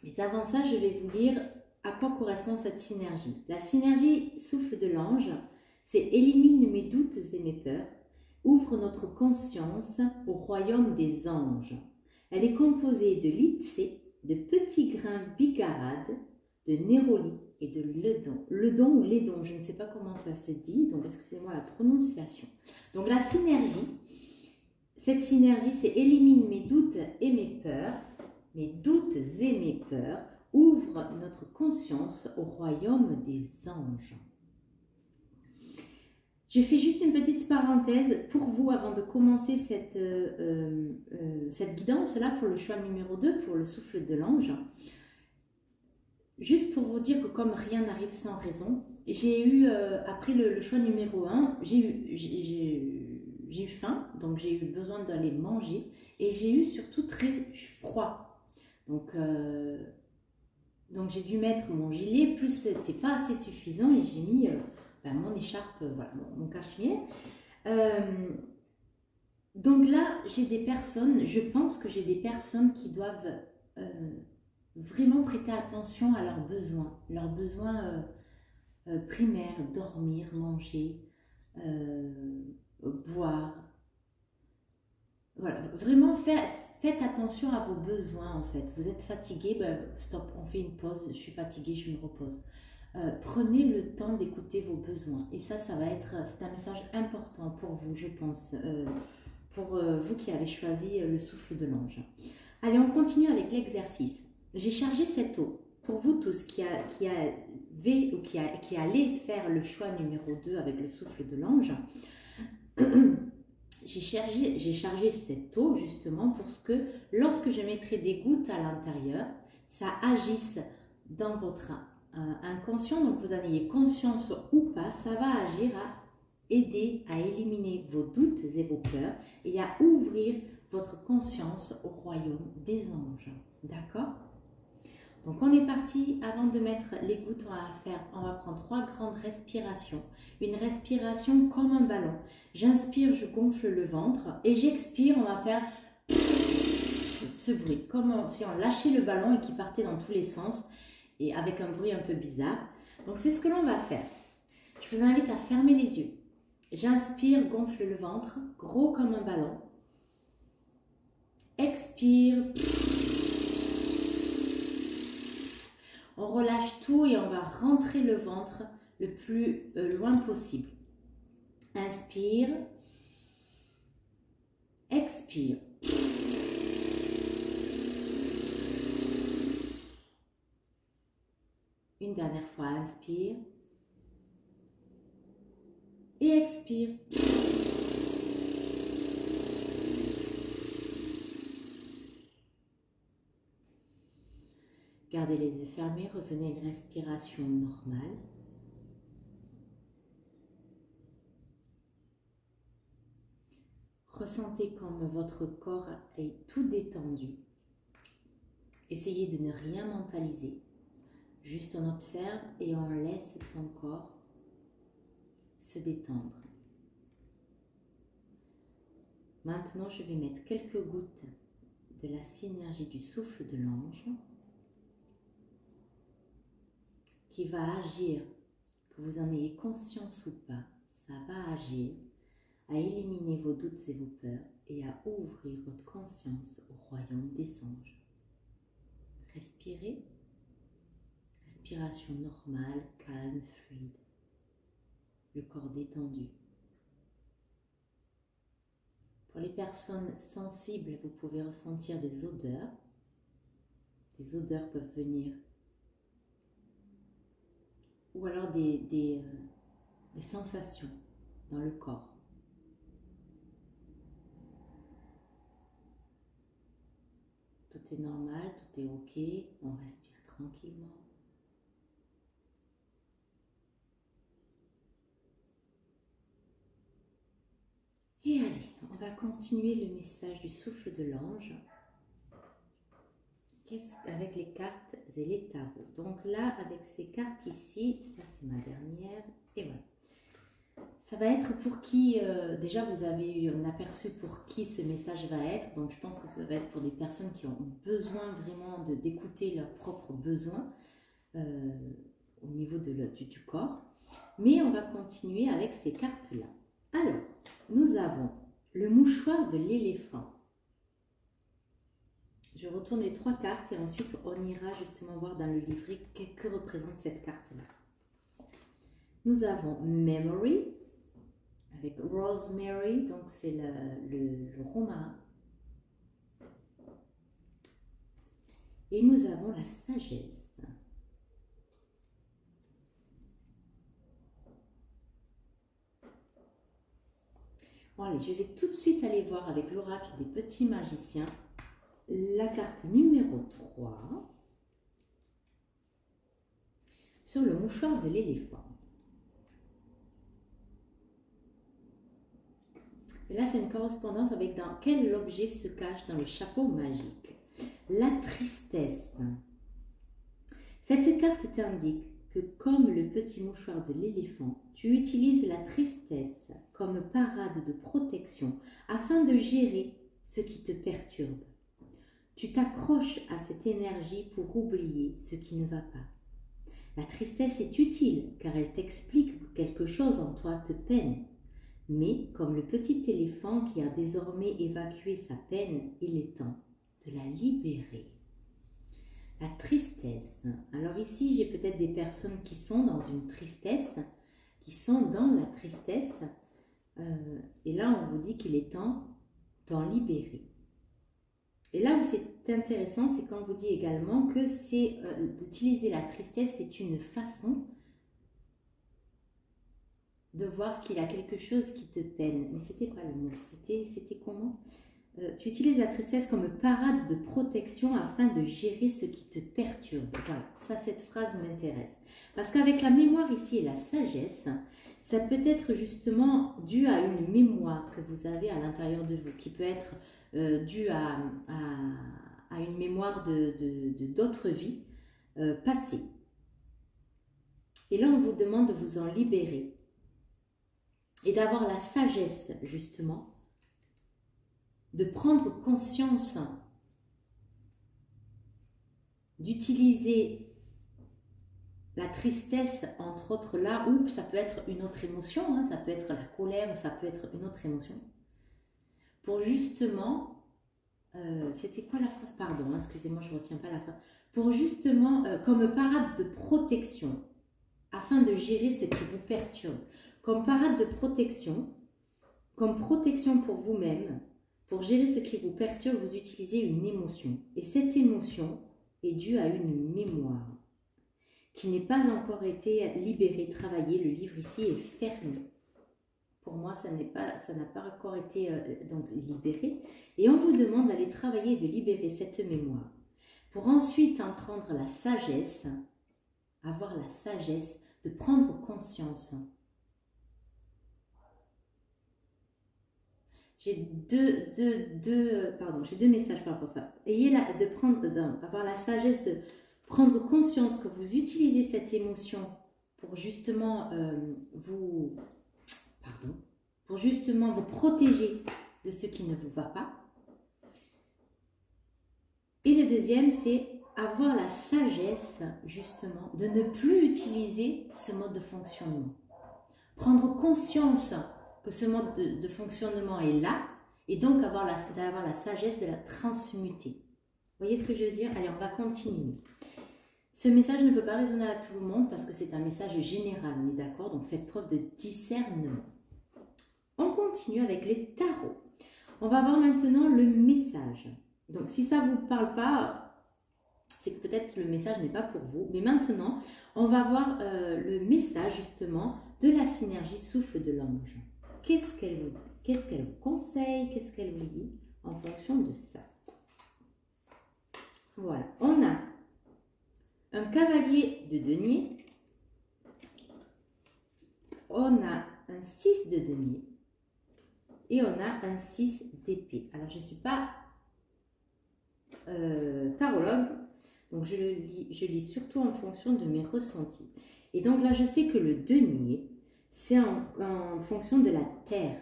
Mais avant ça, je vais vous lire à quoi correspond cette synergie. La synergie souffle de l'ange, c'est élimine mes doutes et mes peurs, ouvre notre conscience au royaume des anges. Elle est composée de litsé, de petits grains bigarades, de néroli et de ledon. Ledon ou lédon, je ne sais pas comment ça se dit, donc excusez-moi la prononciation. Donc la synergie, cette synergie, c'est élimine mes doutes et mes peurs. Mes doutes et mes peurs ouvrent notre conscience au royaume des anges. Je fais juste une petite parenthèse pour vous avant de commencer cette guidance-là pour le choix numéro 2, pour le souffle de l'ange. Juste pour vous dire que comme rien n'arrive sans raison, j'ai eu, après le choix numéro 1, j'ai eu faim, donc j'ai eu besoin d'aller manger et j'ai eu surtout très froid. Donc j'ai dû mettre mon gilet, plus c'était pas assez suffisant et j'ai mis mon écharpe, voilà, mon cachemire. Donc là, j'ai des personnes, je pense que j'ai des personnes qui doivent vraiment prêter attention à leurs besoins primaires, dormir, manger, boire. Voilà, vraiment faites attention à vos besoins en fait. Vous êtes fatigué, ben, stop, on fait une pause, je suis fatiguée, je me repose. Prenez le temps d'écouter vos besoins. Et ça va être, c'est un message important pour vous, je pense, pour vous qui avez choisi le souffle de l'ange. Allez, on continue avec l'exercice. J'ai chargé cette eau. Pour vous tous qui allez faire le choix numéro 2 avec le souffle de l'ange, j'ai chargé cette eau justement pour que lorsque je mettrai des gouttes à l'intérieur, ça agisse dans votre inconscient, donc vous en ayez conscience ou pas, ça va agir à aider à éliminer vos doutes et vos peurs et à ouvrir votre conscience au royaume des anges. D'accord? Donc on est parti. Avant de mettre les gouttes, on va prendre 3 grandes respirations. Une respiration comme un ballon. J'inspire, je gonfle le ventre et j'expire, on va faire ce bruit, comme si on lâchait le ballon et qu'il partait dans tous les sens et avec un bruit un peu bizarre. Donc c'est ce que l'on va faire. Je vous invite à fermer les yeux. J'inspire, gonfle le ventre, gros comme un ballon. Expire. On relâche tout et on va rentrer le ventre le plus loin possible. Inspire. Expire. Une dernière fois, inspire. Et expire. Gardez les yeux fermés, revenez à une respiration normale. Ressentez comme votre corps est tout détendu. Essayez de ne rien mentaliser. Juste on observe et on laisse son corps se détendre. Maintenant, je vais mettre quelques gouttes de la synergie du souffle de l'ange qui va agir, que vous en ayez conscience ou pas, ça va agir à éliminer vos doutes et vos peurs et à ouvrir votre conscience au royaume des anges. Respirez. Respiration normale, calme, fluide. Le corps détendu. Pour les personnes sensibles, vous pouvez ressentir des odeurs. Des odeurs peuvent venir. Ou alors des sensations dans le corps. Tout est normal, tout est ok. On respire tranquillement. Et allez, on va continuer le message du souffle de l'ange avec les cartes et les tarots. Donc là, avec ces cartes ici, ça c'est ma dernière, et voilà. Ça va être pour qui, déjà vous avez eu un aperçu pour qui ce message va être, donc je pense que ça va être pour des personnes qui ont besoin vraiment d'écouter leurs propres besoins au niveau du corps. Mais on va continuer avec ces cartes-là. Alors, nous avons le mouchoir de l'éléphant. Je retourne les 3 cartes et ensuite on ira justement voir dans le livret que représente cette carte-là. Nous avons Memory avec Rosemary, donc c'est le romarin. Et nous avons la sagesse. Bon, allez, je vais tout de suite aller voir avec l'oracle des petits magiciens la carte numéro 3 sur le mouchoir de l'éléphant. Et là, c'est une correspondance avec dans quel objet se cache dans le chapeau magique. La tristesse. Cette carte t'indique que comme le petit mouchoir de l'éléphant, tu utilises la tristesse comme parade de protection afin de gérer ce qui te perturbe. Tu t'accroches à cette énergie pour oublier ce qui ne va pas. La tristesse est utile car elle t'explique que quelque chose en toi te peine. Mais comme le petit éléphant qui a désormais évacué sa peine, il est temps de la libérer. La tristesse. Alors ici, j'ai peut-être des personnes qui sont dans une tristesse, qui sont dans la tristesse. Et là, on vous dit qu'il est temps d'en libérer. Et là où c'est intéressant, c'est qu'on vous dit également que c'est d'utiliser la tristesse, c'est une façon de voir qu'il y a quelque chose qui te peine. Mais c'était pas le mot, c'était comment? Tu utilises la tristesse comme parade de protection afin de gérer ce qui te perturbe. Voilà, ça, cette phrase m'intéresse. Parce qu'avec la mémoire ici et la sagesse, ça peut être justement dû à une mémoire que vous avez à l'intérieur de vous, qui peut être dû à une mémoire d'autres vies passées. Et là, on vous demande de vous en libérer et d'avoir la sagesse, justement, de prendre conscience, d'utiliser la tristesse, entre autres là, ou ça peut être une autre émotion, hein, ça peut être la colère, ou ça peut être une autre émotion, pour justement, c'était quoi la phrase? Pardon, hein, excusez-moi, je ne retiens pas la phrase. Pour justement, comme parade de protection, afin de gérer ce qui vous perturbe. Comme parade de protection, comme protection pour vous-même, pour gérer ce qui vous perturbe, vous utilisez une émotion. Et cette émotion est due à une mémoire qui n'est pas encore été libérée, travaillée. Le livre ici est fermé. Pour moi, ça n'a pas encore été donc libéré. Et on vous demande d'aller travailler et de libérer cette mémoire. Pour ensuite en prendre la sagesse, avoir la sagesse de prendre conscience. J'ai deux messages par rapport à ça. Avoir la sagesse de prendre conscience que vous utilisez cette émotion pour justement vous protéger de ce qui ne vous va pas. Et le deuxième, c'est avoir la sagesse, justement, de ne plus utiliser ce mode de fonctionnement. Prendre conscience que ce mode de fonctionnement est là, et donc d'avoir la sagesse de la transmuter. Vous voyez ce que je veux dire? Allez, on va continuer. Ce message ne peut pas résonner à tout le monde parce que c'est un message général, on est d'accord? Donc faites preuve de discernement. On continue avec les tarots. On va voir maintenant le message. Donc si ça ne vous parle pas, c'est que peut-être le message n'est pas pour vous. Mais maintenant, on va voir le message justement de la synergie souffle de l'ange. Qu'est-ce qu'elle vous dit? Qu'est-ce qu'elle vous conseille? Qu'est-ce qu'elle vous dit en fonction de ça? Voilà, on a un cavalier de denier, on a un 6 de denier et on a un 6 d'épée. Alors, je ne suis pas tarologue, donc je lis surtout en fonction de mes ressentis. Et donc là, je sais que le denier, c'est en fonction de la terre,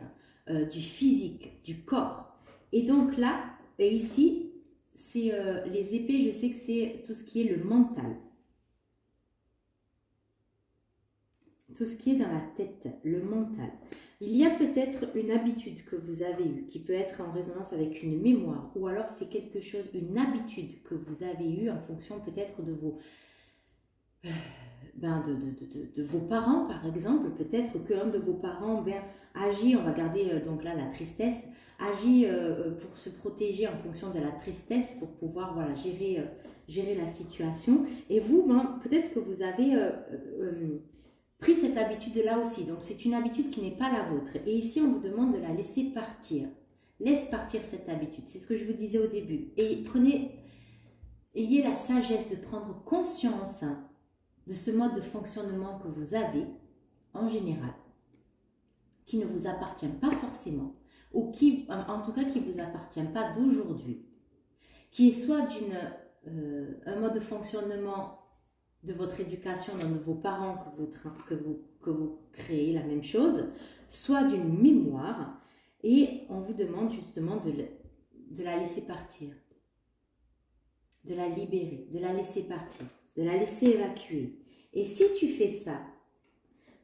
du physique, du corps. Et donc là, et ici, c'est les épées, je sais que c'est tout ce qui est le mental. Tout ce qui est dans la tête, le mental. Il y a peut-être une habitude que vous avez eue, qui peut être en résonance avec une mémoire, ou alors c'est quelque chose, une habitude que vous avez eue en fonction peut-être de vos... de vos parents, par exemple. Peut-être qu'un de vos parents agit, on va garder donc là la tristesse, agit pour se protéger en fonction de la tristesse, pour pouvoir voilà, gérer la situation. Et vous, peut-être que vous avez pris cette habitude-là aussi. Donc c'est une habitude qui n'est pas la vôtre. Et ici, on vous demande de la laisser partir. Laisse partir cette habitude. C'est ce que je vous disais au début. Et ayez la sagesse de prendre conscience de ce mode de fonctionnement que vous avez, en général, qui ne vous appartient pas forcément, ou qui, en tout cas, qui ne vous appartient pas d'aujourd'hui. qui est soit un mode de fonctionnement de votre éducation, dans de vos parents que vous créez la même chose, soit d'une mémoire, et on vous demande justement de la laisser partir, de la libérer, de la laisser partir, de la laisser évacuer. Et si tu fais ça,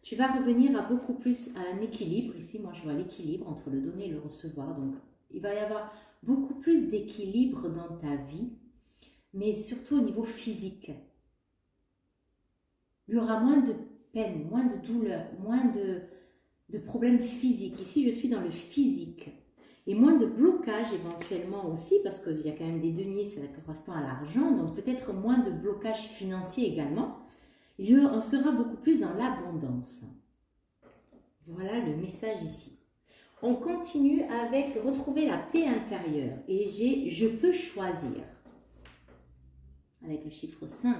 tu vas revenir à beaucoup plus à un équilibre. Ici, moi, je vois l'équilibre entre le donner et le recevoir. Donc, il va y avoir beaucoup plus d'équilibre dans ta vie, mais surtout au niveau physique. Il y aura moins de peine, moins de douleur, moins de problèmes physiques. Ici, je suis dans le physique. Et moins de blocage éventuellement aussi, parce qu'il y a quand même des deniers, ça correspond à l'argent, donc peut-être moins de blocage financier également. On sera beaucoup plus dans l'abondance. Voilà le message ici. On continue avec retrouver la paix intérieure. Et j'ai je peux choisir. Avec le chiffre 5.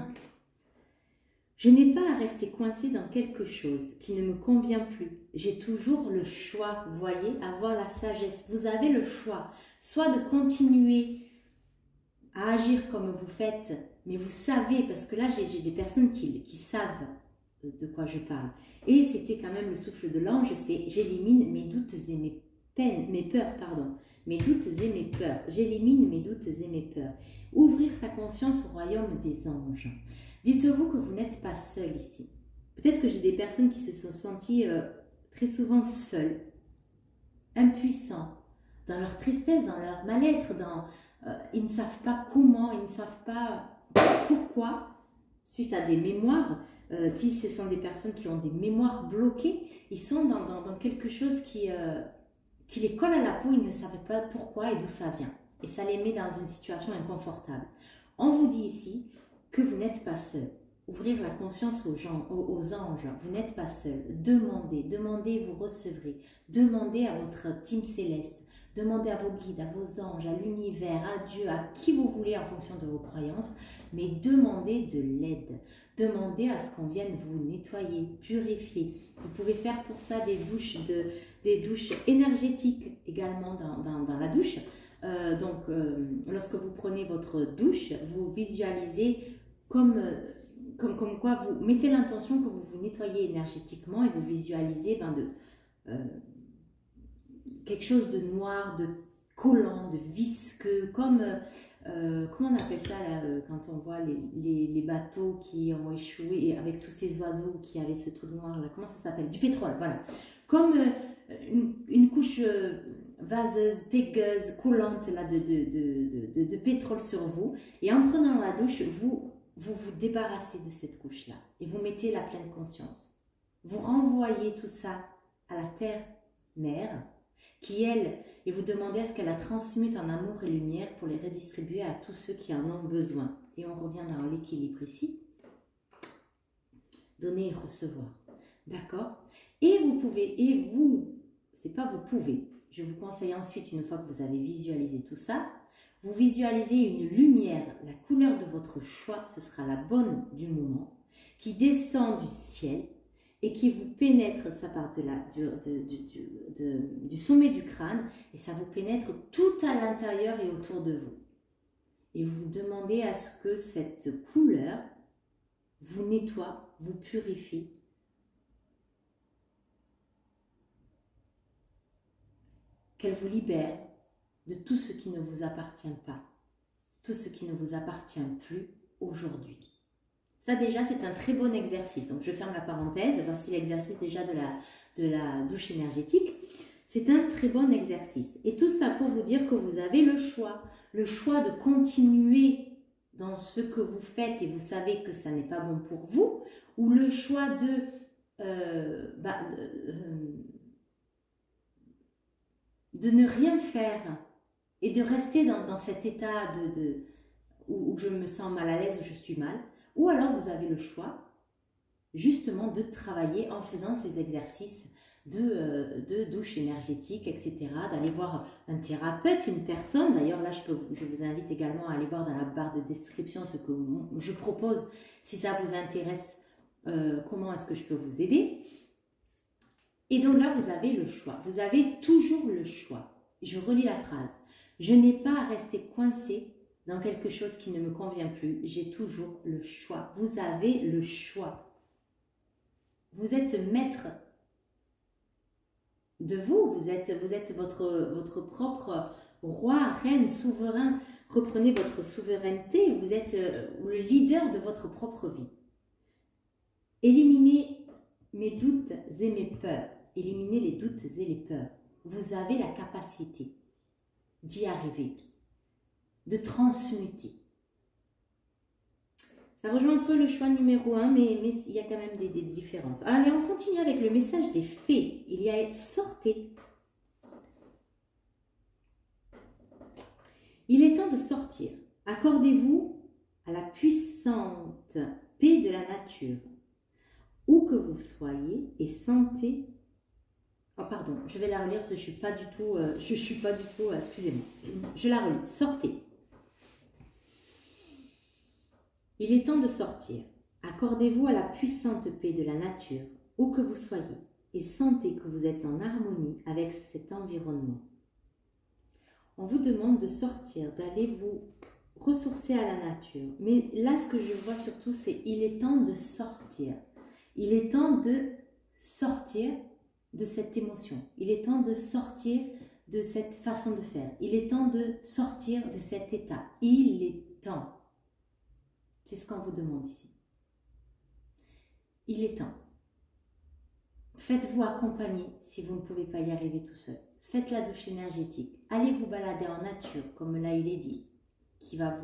Je n'ai pas à rester coincé dans quelque chose qui ne me convient plus. J'ai toujours le choix, vous voyez, avoir la sagesse. Vous avez le choix, soit de continuer à agir comme vous faites, mais vous savez, parce que là j'ai des personnes qui savent de quoi je parle. Et c'était quand même le souffle de l'ange, c'est j'élimine mes doutes et mes peines, mes peurs, pardon. Mes doutes et mes peurs. J'élimine mes doutes et mes peurs. Ouvrir sa conscience au royaume des anges. Dites-vous que vous n'êtes pas seul ici. Peut-être que j'ai des personnes qui se sont senties très souvent seules, impuissants, dans leur tristesse, dans leur mal-être, ils ne savent pas comment, ils ne savent pas pourquoi, suite à des mémoires. Si ce sont des personnes qui ont des mémoires bloquées, ils sont dans quelque chose qui les colle à la peau, ils ne savent pas pourquoi et d'où ça vient. Et ça les met dans une situation inconfortable. On vous dit ici que vous n'êtes pas seul. Ouvrir la conscience aux anges, vous n'êtes pas seul. Demandez, vous recevrez. Demandez à votre team céleste. Demandez à vos guides, à vos anges, à l'univers, à Dieu, à qui vous voulez en fonction de vos croyances. Mais demandez de l'aide. Demandez à ce qu'on vienne vous nettoyer, purifier. Vous pouvez faire pour ça des douches énergétiques également dans la douche. Lorsque vous prenez votre douche, vous visualisez comme quoi vous mettez l'intention que vous vous nettoyez énergétiquement et vous visualisez quelque chose de noir, de collant, de visqueux, comme, comment on appelle ça là, quand on voit les bateaux qui ont échoué et avec tous ces oiseaux qui avaient ce truc noir là, comment ça s'appelle? Du pétrole, voilà. Comme une couche vaseuse, pégueuse, collante là, de pétrole sur vous. Et en prenant la douche, vous débarrassez de cette couche-là et vous mettez la pleine conscience. Vous renvoyez tout ça à la terre-mère qui, elle, et vous demandez à ce qu'elle la transmute en amour et lumière pour les redistribuer à tous ceux qui en ont besoin. Et on revient dans l'équilibre ici. Donner et recevoir. D'accord? Et c'est pas vous pouvez. Je vous conseille ensuite, une fois que vous avez visualisé tout ça, vous visualisez une lumière, la couleur de votre choix, ce sera la bonne du moment, qui descend du ciel et qui vous pénètre, ça part du sommet du crâne, et ça vous pénètre tout à l'intérieur et autour de vous. Et vous demandez à ce que cette couleur vous nettoie, vous purifie, qu'elle vous libère de tout ce qui ne vous appartient pas, tout ce qui ne vous appartient plus aujourd'hui. Ça déjà, c'est un très bon exercice. Donc, je ferme la parenthèse. Voici l'exercice déjà de la douche énergétique. C'est un très bon exercice. Et tout ça pour vous dire que vous avez le choix de continuer dans ce que vous faites et vous savez que ça n'est pas bon pour vous, ou le choix de ne rien faire et de rester dans cet état où je me sens mal à l'aise, où je suis mal. Ou alors vous avez le choix justement de travailler en faisant ces exercices de douche énergétique, etc. D'aller voir un thérapeute, une personne. D'ailleurs là, je vous invite également à aller voir dans la barre de description ce que je propose. Si ça vous intéresse, comment est-ce que je peux vous aider? Et donc là, vous avez le choix. Vous avez toujours le choix. Je relis la phrase. Je n'ai pas à rester coincé dans quelque chose qui ne me convient plus, j'ai toujours le choix. Vous avez le choix. Vous êtes maître de vous. Vous êtes votre propre roi, reine, souverain. Reprenez votre souveraineté. Vous êtes le leader de votre propre vie. Éliminez mes doutes et mes peurs. Éliminez les doutes et les peurs. Vous avez la capacité d'y arriver, de transmuter. Ça rejoint un peu le choix numéro 1, mais il y a quand même des différences. Allez, on continue avec le message des fées. Il y a « Sortez ». Il est temps de sortir. Accordez-vous à la puissante paix de la nature, où que vous soyez, et sentez... Oh pardon, je vais la relire parce que je suis pas du tout, excusez-moi. Je la relis. Sortez. Il est temps de sortir. Accordez-vous à la puissante paix de la nature, où que vous soyez, et sentez que vous êtes en harmonie avec cet environnement. On vous demande de sortir, d'aller vous ressourcer à la nature. Mais là, ce que je vois surtout, c'est il est temps de sortir. Il est temps de sortir de cette émotion. Il est temps de sortir de cette façon de faire. Il est temps de sortir de cet état. Il est temps. C'est ce qu'on vous demande ici. Il est temps. Faites-vous accompagner si vous ne pouvez pas y arriver tout seul. Faites la douche énergétique. Allez vous balader en nature, comme là il est dit, qui va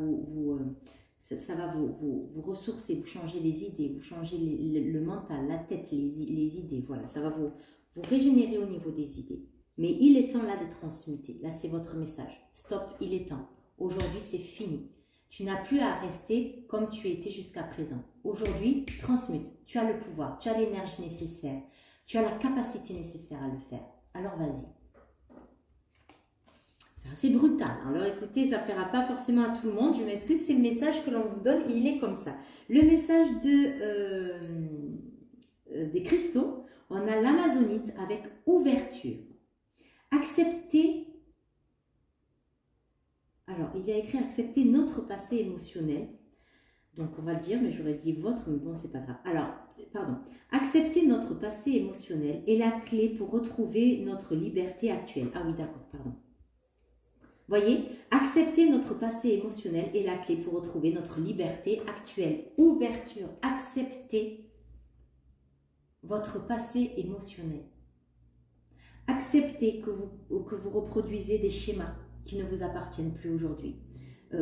ça va vous ressourcer, vous changer les idées, vous changer le mental, la tête, les idées. Voilà, ça va vous régénérer au niveau des idées. Mais il est temps là de transmuter. Là, c'est votre message. Stop, il est temps. Aujourd'hui, c'est fini. Tu n'as plus à rester comme tu étais jusqu'à présent. Aujourd'hui, transmute. Tu as le pouvoir, tu as l'énergie nécessaire, tu as la capacité nécessaire à le faire. Alors, vas-y. C'est assez brutal. Alors, écoutez, ça ne plaira pas forcément à tout le monde. Je m'excuse, c'est le message que l'on vous donne. Il est comme ça. Le message des cristaux, on a l'amazonite avec ouverture. Accepter. Alors, il y a écrit accepter notre passé émotionnel. Donc, on va le dire, mais j'aurais dit votre, mais bon, c'est pas grave. Alors, pardon. Accepter notre passé émotionnel est la clé pour retrouver notre liberté actuelle. Ah oui, d'accord, pardon. Voyez, accepter notre passé émotionnel est la clé pour retrouver notre liberté actuelle. Ouverture, accepter votre passé émotionnel. Acceptez que vous reproduisez des schémas qui ne vous appartiennent plus aujourd'hui,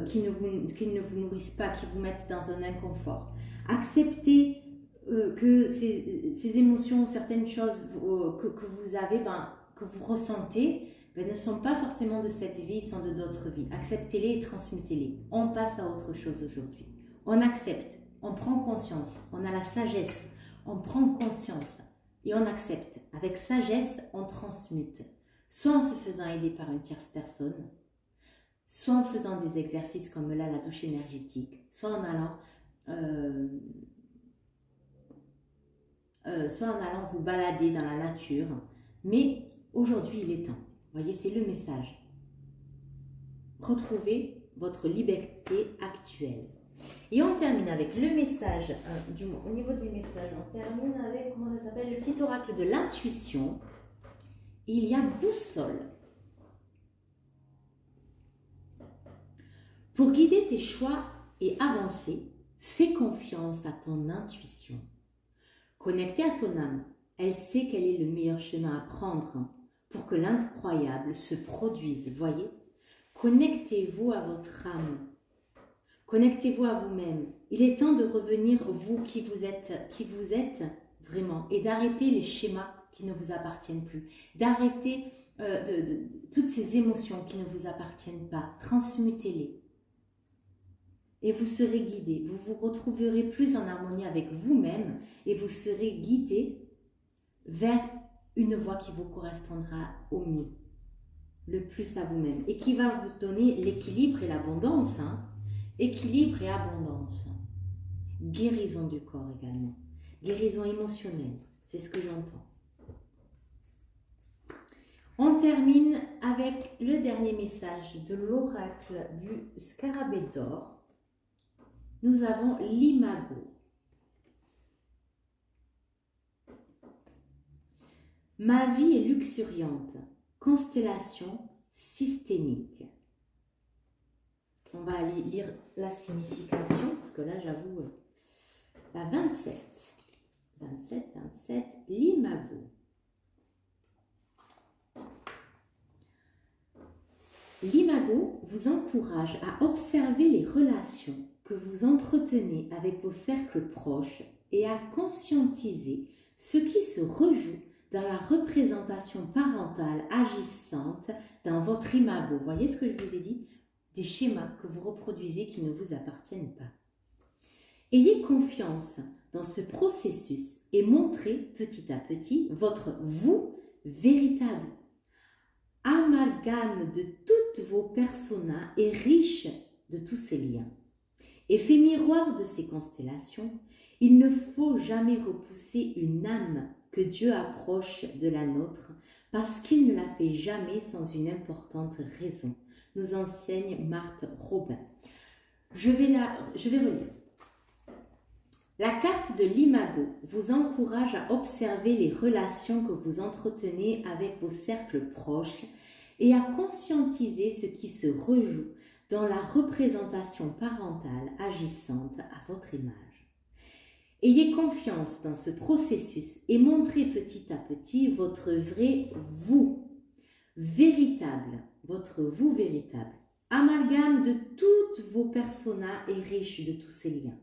qui ne vous nourrissent pas, qui vous mettent dans un inconfort. Acceptez que ces émotions, certaines choses que vous avez, que vous ressentez, ne sont pas forcément de cette vie, sont de d'autres vies. Acceptez-les et transmutez-les. On passe à autre chose aujourd'hui. On accepte, on prend conscience, on a la sagesse, on prend conscience et on accepte. Avec sagesse, on transmute. Soit en se faisant aider par une tierce personne, soit en faisant des exercices comme là, la douche énergétique, soit en allant vous balader dans la nature. Mais aujourd'hui, il est temps. Vous voyez, c'est le message. Retrouvez votre liberté actuelle. Et on termine avec le message, au niveau des messages, on termine avec, comment ça s'appelle, le petit oracle de l'intuition. Il y a boussole. Pour guider tes choix et avancer, fais confiance à ton intuition. Connectée à ton âme, elle sait quel est le meilleur chemin à prendre pour que l'incroyable se produise. Voyez, connectez-vous à votre âme. Connectez-vous à vous-même. Il est temps de revenir, vous qui vous êtes vraiment, et d'arrêter les schémas qui ne vous appartiennent plus. D'arrêter toutes ces émotions qui ne vous appartiennent pas. Transmutez-les. Et vous serez guidé. Vous vous retrouverez plus en harmonie avec vous-même et vous serez guidé vers une voie qui vous correspondra au mieux, le plus à vous-même, et qui va vous donner l'équilibre et l'abondance. Équilibre et abondance. Guérison du corps également. Guérison émotionnelle, c'est ce que j'entends. On termine avec le dernier message de l'oracle du Scarabée d'or. Nous avons l'Imago. Ma vie est luxuriante, constellation systémique. On va aller lire la signification, parce que là, j'avoue, la 27. 27, l'Imago. L'Imago vous encourage à observer les relations que vous entretenez avec vos cercles proches et à conscientiser ce qui se rejoue dans la représentation parentale agissante dans votre Imago. Vous voyez ce que je vous ai dit? Des schémas que vous reproduisez qui ne vous appartiennent pas. Ayez confiance dans ce processus et montrez petit à petit votre vous véritable. Amalgame de toutes vos personas est riche de tous ces liens. Effet miroir de ces constellations, il ne faut jamais repousser une âme que Dieu approche de la nôtre parce qu'il ne la fait jamais sans une importante raison, nous enseigne Marthe Robin. Je vais relire. La carte de l'Imago vous encourage à observer les relations que vous entretenez avec vos cercles proches et à conscientiser ce qui se rejoue dans la représentation parentale agissante à votre image. Ayez confiance dans ce processus et montrez petit à petit votre vrai vous véritable, votre vous véritable. Amalgame de toutes vos personas et riche de tous ces liens.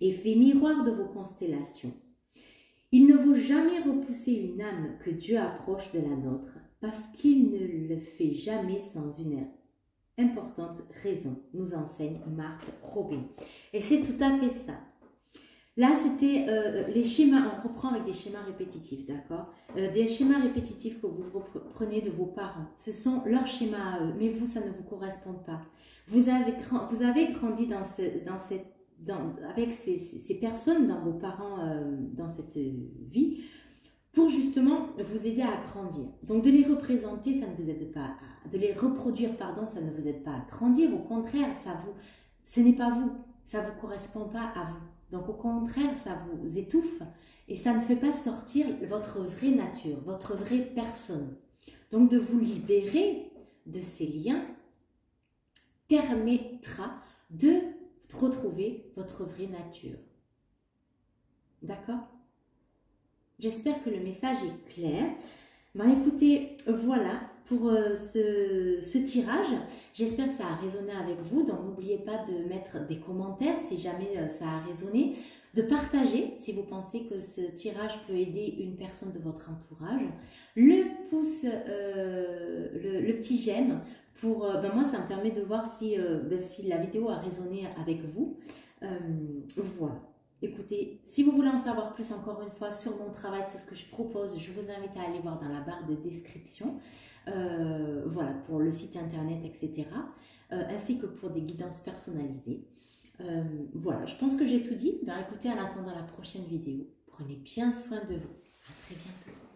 Effet miroir de vos constellations. Il ne vaut jamais repousser une âme que Dieu approche de la nôtre parce qu'il ne le fait jamais sans une importante raison, nous enseigne Marthe Robin. Et c'est tout à fait ça. Là, c'était les schémas, on reprend avec des schémas répétitifs, d'accord? Des schémas répétitifs que vous prenez de vos parents. Ce sont leurs schémas à eux, mais vous, ça ne vous correspond pas. Vous avez grandi avec ces personnes, dans vos parents, dans cette vie, pour justement vous aider à grandir. Donc, de les représenter, ça ne vous aide pas de les reproduire, pardon, ça ne vous aide pas à grandir. Au contraire, ce n'est pas vous, ça ne vous correspond pas à vous. Donc, au contraire, ça vous étouffe et ça ne fait pas sortir votre vraie nature, votre vraie personne. Donc, de vous libérer de ces liens permettra de retrouver votre vraie nature. D'accord? J'espère que le message est clair. Ben, écoutez, voilà pour ce tirage. J'espère que ça a résonné avec vous. Donc, n'oubliez pas de mettre des commentaires si jamais ça a résonné. De partager si vous pensez que ce tirage peut aider une personne de votre entourage. Le pouce, le petit j'aime. Ben moi, ça me permet de voir si la vidéo a résonné avec vous. Voilà. Écoutez, si vous voulez en savoir plus encore une fois sur mon travail, sur ce que je propose, je vous invite à aller voir dans la barre de description, voilà, pour le site internet, etc. Ainsi que pour des guidances personnalisées. Voilà, je pense que j'ai tout dit. Ben, écoutez, en attendant la prochaine vidéo, prenez bien soin de vous. À très bientôt.